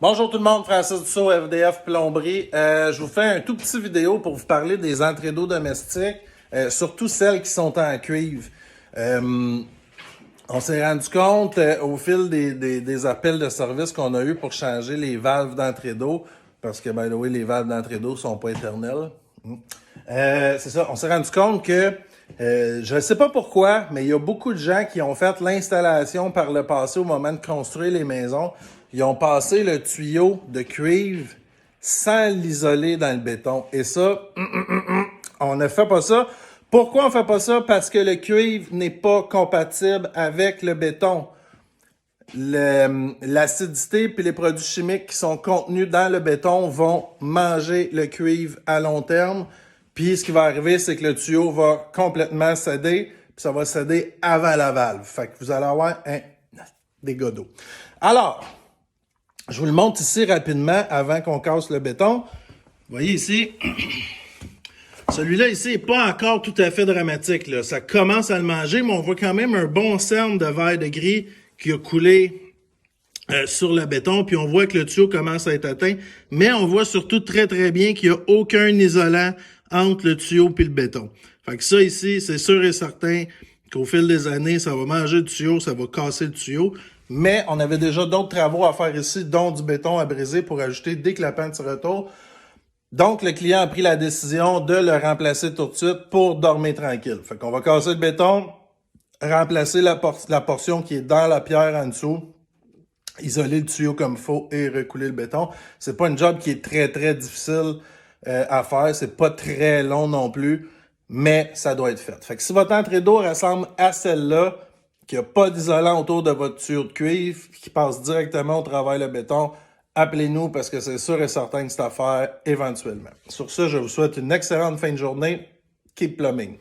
Bonjour tout le monde, Francis Dussault, FDF Plomberie. Je vous fais un tout petit vidéo pour vous parler des entrées d'eau domestiques, surtout celles qui sont en cuivre. On s'est rendu compte au fil des appels de service qu'on a eu pour changer les valves d'entrée d'eau, parce que, by the way, les valves d'entrée d'eau sont pas éternelles. C'est ça, on s'est rendu compte que, je ne sais pas pourquoi, mais il y a beaucoup de gens qui ont fait l'installation par le passé au moment de construire les maisons. Ils ont passé le tuyau de cuivre sans l'isoler dans le béton. Et ça, on ne fait pas ça. Pourquoi on fait pas ça? Parce que le cuivre n'est pas compatible avec le béton. L'acidité puis les produits chimiques qui sont contenus dans le béton vont manger le cuivre à long terme. Puis ce qui va arriver, c'est que le tuyau va complètement céder, puis ça va céder avant la valve. Fait que vous allez avoir un dégât d'eau. Alors, je vous le montre ici rapidement avant qu'on casse le béton. Vous voyez ici, celui-là ici n'est pas encore tout à fait dramatique, là. Ça commence à le manger, mais on voit quand même un bon cerne de verre de gris qui a coulé sur le béton, puis on voit que le tuyau commence à être atteint, mais on voit surtout très très bien qu'il n'y a aucun isolant entre le tuyau et le béton. Fait que ça ici, c'est sûr et certain qu'au fil des années, ça va manger le tuyau, ça va casser le tuyau, mais on avait déjà d'autres travaux à faire ici, dont du béton à briser pour ajouter des clapants de retour. Donc, le client a pris la décision de le remplacer tout de suite pour dormir tranquille. Fait qu'on va casser le béton, remplacer la portion qui est dans la pierre en dessous, isoler le tuyau comme il faut et recouler le béton. C'est pas une job qui est très, très difficile à faire. C'est pas très long non plus, mais ça doit être fait. Fait que si votre entrée d'eau ressemble à celle-là, qu'il n'y a pas d'isolant autour de votre tuyau de cuivre, qui passe directement au travers le béton, appelez-nous parce que c'est sûr et certain que c'est à faire éventuellement. Sur ce, je vous souhaite une excellente fin de journée. Keep plumbing.